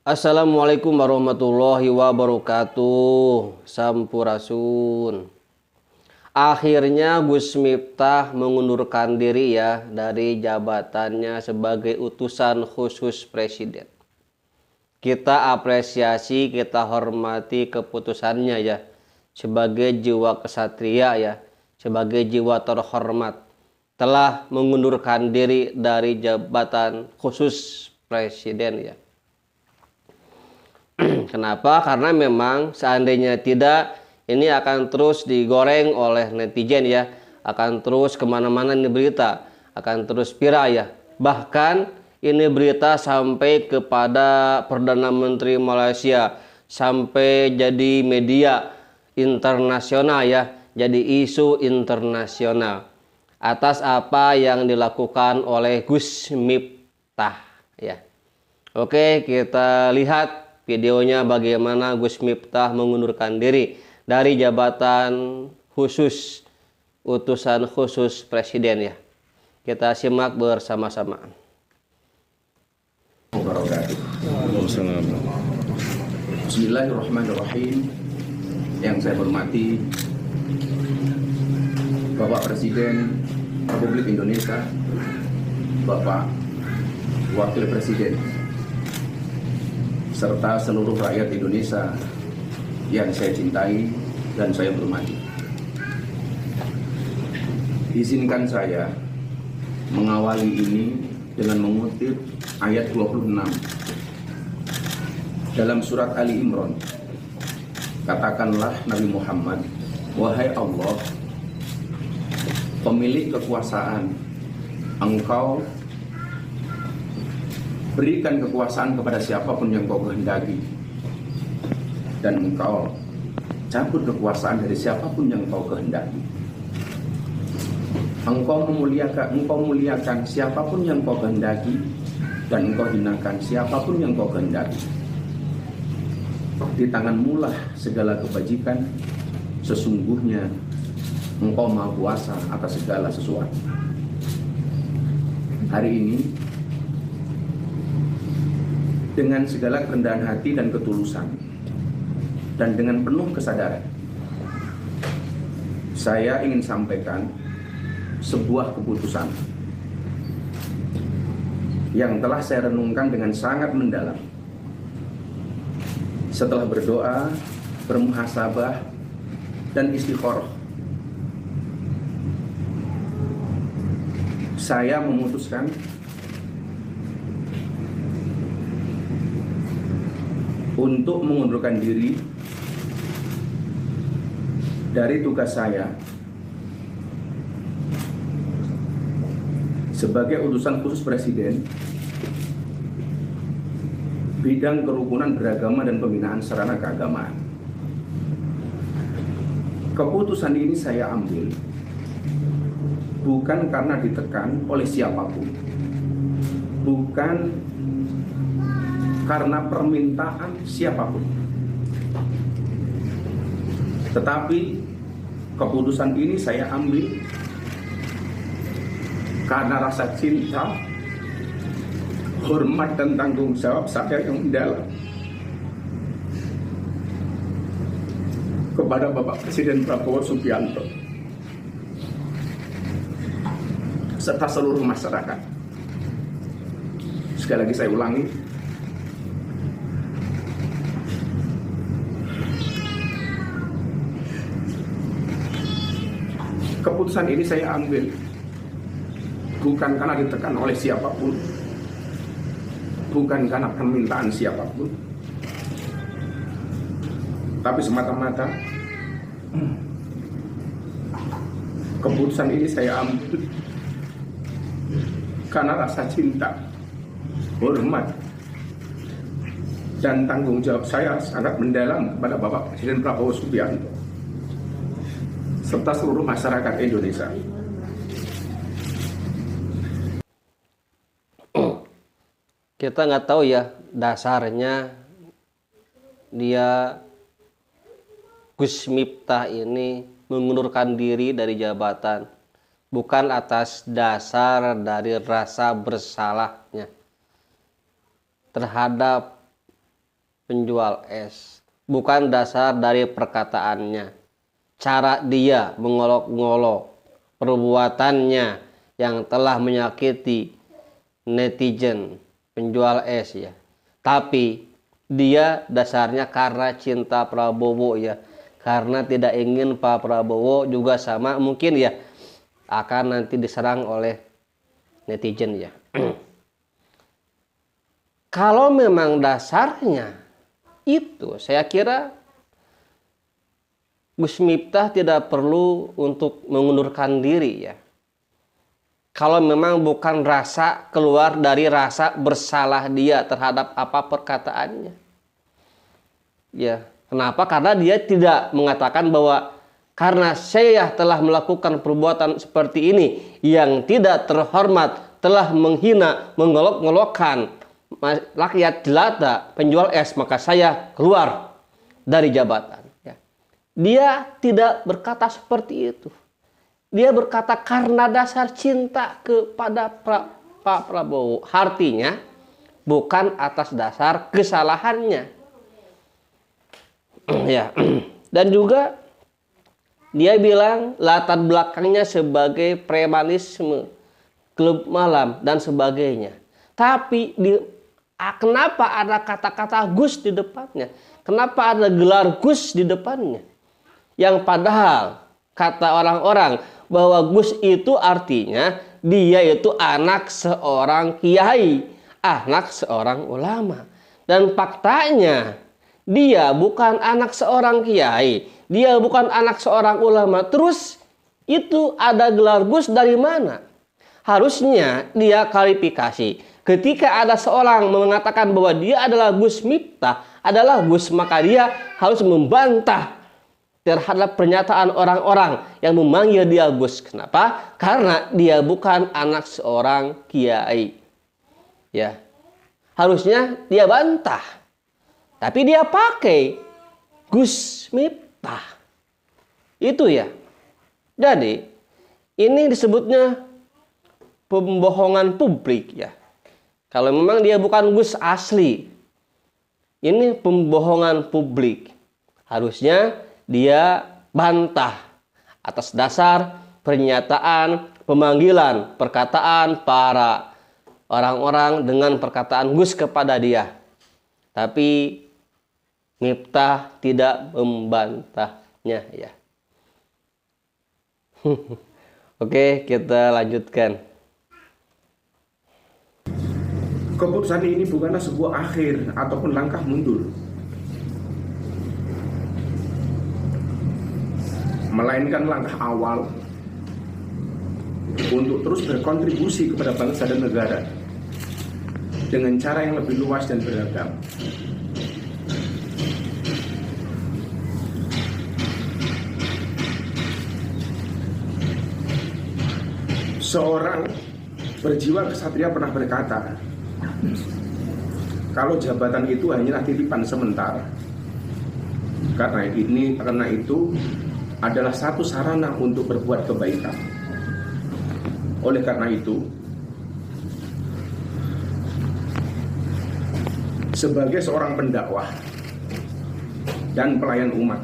Assalamualaikum warahmatullahi wabarakatuh. Sampurasun. Akhirnya Gus Miftah mengundurkan diri ya dari jabatannya sebagai utusan khusus Presiden. Kita apresiasi, kita hormati keputusannya ya. Sebagai jiwa kesatria ya, sebagai jiwa terhormat, telah mengundurkan diri dari jabatan khusus Presiden ya. Kenapa? Karena memang seandainya tidak, ini akan terus digoreng oleh netizen ya, akan terus kemana-mana ini berita, akan terus viral ya. Bahkan ini berita sampai kepada Perdana Menteri Malaysia, sampai jadi media internasional ya, jadi isu internasional atas apa yang dilakukan oleh Gus Miftah ya. Oke, kita lihat videonya bagaimana Gus Miftah mengundurkan diri dari jabatan khusus utusan khusus Presiden ya. Kita simak bersama-sama. Bismillahirrahmanirrahim. Yang saya hormati Bapak Presiden Republik Indonesia, Bapak Wakil Presiden, serta seluruh rakyat Indonesia yang saya cintai dan saya hormati. Izinkan saya mengawali ini dengan mengutip ayat 26 dalam surat Ali Imran. Katakanlah Nabi Muhammad, wahai Allah, pemilik kekuasaan, Engkau berikan kekuasaan kepada siapapun yang kau kehendaki, dan Engkau cabut kekuasaan dari siapapun yang kau kehendaki. Engkau muliakan siapapun yang kau kehendaki, dan Engkau hinakan siapapun yang kau kehendaki. Di tanganmu lah segala kebajikan, sesungguhnya Engkau Maha Kuasa atas segala sesuatu. Hari ini, dengan segala kerendahan hati dan ketulusan, dan dengan penuh kesadaran, saya ingin sampaikan sebuah keputusan yang telah saya renungkan dengan sangat mendalam. Setelah berdoa, bermuhasabah, dan istikharah, saya memutuskan untuk mengundurkan diri dari tugas saya sebagai utusan khusus Presiden bidang kerukunan beragama dan pembinaan sarana keagamaan. Keputusan ini saya ambil bukan karena ditekan oleh siapapun, bukan karena permintaan siapapun, tetapi keputusan ini saya ambil karena rasa cinta, hormat, dan tanggung jawab saya yang mendalam kepada Bapak Presiden Prabowo Subianto serta seluruh masyarakat. Sekali lagi saya ulangi, keputusan ini saya ambil bukan karena ditekan oleh siapapun, bukan karena permintaan siapapun, tapi semata-mata keputusan ini saya ambil karena rasa cinta, hormat, dan tanggung jawab saya sangat mendalam kepada Bapak Presiden Prabowo Subianto serta seluruh masyarakat Indonesia. Kita nggak tahu ya dasarnya dia Gus Miftah ini mengundurkan diri dari jabatan bukan atas dasar dari rasa bersalahnya terhadap penjual es, bukan dasar dari perkataannya, cara dia mengolok-ngolok, perbuatannya yang telah menyakiti netizen penjual es ya. Tapi dia dasarnya karena cinta Prabowo ya, karena tidak ingin Pak Prabowo juga sama mungkin ya akan nanti diserang oleh netizen ya. Kalau memang dasarnya itu, saya kira Gus Miftah tidak perlu untuk mengundurkan diri ya. Kalau memang bukan rasa keluar dari rasa bersalah dia terhadap apa perkataannya. Ya, kenapa? Karena dia tidak mengatakan bahwa karena saya telah melakukan perbuatan seperti ini yang tidak terhormat, telah menghina, mengolok-ngolokkan rakyat jelata, penjual es, maka saya keluar dari jabatan. Ya. Dia tidak berkata seperti itu. Dia berkata karena dasar cinta kepada Pak Prabowo. Artinya bukan atas dasar kesalahannya. Ya. Dan juga dia bilang latar belakangnya sebagai premanisme, klub malam dan sebagainya. Tapi kenapa ada kata-kata Gus di depannya? Kenapa ada gelar Gus di depannya? Yang padahal kata orang-orang bahwa Gus itu artinya dia itu anak seorang kiai, anak seorang ulama. Dan faktanya dia bukan anak seorang kiai, dia bukan anak seorang ulama. Terus itu ada gelar Gus dari mana? Harusnya dia klarifikasi. Ketika ada seorang mengatakan bahwa dia adalah Gus Miftah, adalah Gus, maka dia harus membantah terhadap pernyataan orang-orang yang memanggil dia Gus. Kenapa? Karena dia bukan anak seorang kiai. Ya. Harusnya dia bantah. Tapi dia pakai Gus Miftah. Itu ya. Jadi, ini disebutnya pembohongan publik ya. Kalau memang dia bukan Gus asli, ini pembohongan publik. Harusnya dia bantah atas dasar pernyataan, pemanggilan, perkataan para orang-orang dengan perkataan Gus kepada dia. Tapi Miftah tidak membantahnya ya. Oke, kita lanjutkan. Keputusan ini bukanlah sebuah akhir ataupun langkah mundur, melainkan langkah awal untuk terus berkontribusi kepada bangsa dan negara dengan cara yang lebih luas dan beragam. Seorang berjiwa kesatria pernah berkata, kalau jabatan itu hanyalah titipan sementara, karena itu adalah satu sarana untuk berbuat kebaikan. Oleh karena itu, sebagai seorang pendakwah dan pelayan umat,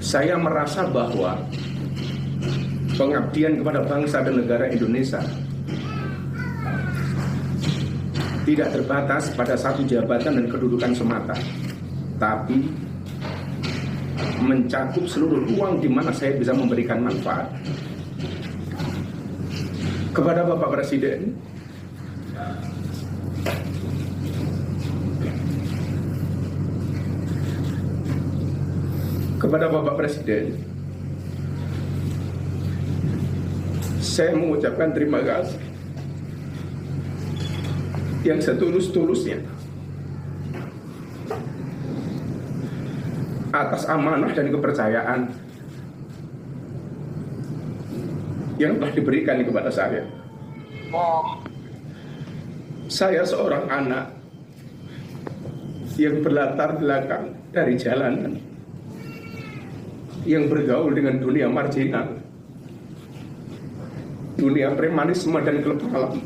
saya merasa bahwa pengabdian kepada bangsa dan negara Indonesia tidak terbatas pada satu jabatan dan kedudukan semata, tapi mencakup seluruh ruang di mana saya bisa memberikan manfaat. Kepada Bapak Presiden, saya mengucapkan terima kasih yang setulus-tulusnya atas amanah dan kepercayaan yang telah diberikan kepada saya. Saya seorang anak yang berlatar belakang dari jalanan, yang bergaul dengan dunia marginal, dunia premanisme dan klub malam.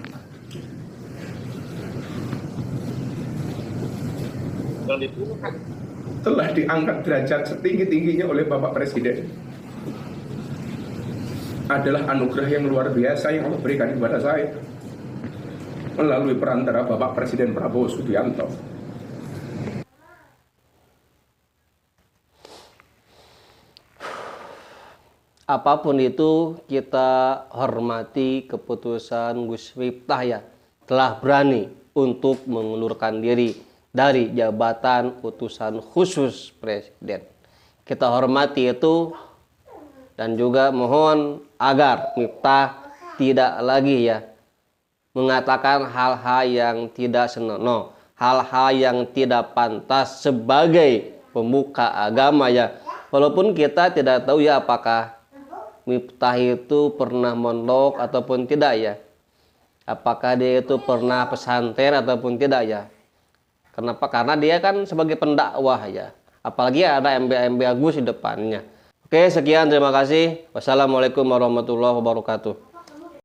telah diangkat derajat setinggi-tingginya oleh Bapak Presiden adalah anugerah yang luar biasa yang Allah berikan kepada saya melalui perantara Bapak Presiden Prabowo Subianto. Apapun itu, kita hormati keputusan Gus Miftah ya, telah berani untuk mengundurkan diri dari jabatan utusan khusus presiden. Kita hormati itu dan juga mohon agar Miftah tidak lagi ya mengatakan hal-hal yang tidak senonoh, hal-hal yang tidak pantas sebagai pemuka agama ya. Walaupun kita tidak tahu ya apakah Miftah itu pernah mondok ataupun tidak ya. Apakah dia itu pernah pesantren ataupun tidak ya. Kenapa? Karena dia kan sebagai pendakwah ya. Apalagi ada MB-MB Agus di depannya. Oke, sekian, terima kasih. Wassalamualaikum warahmatullahi wabarakatuh.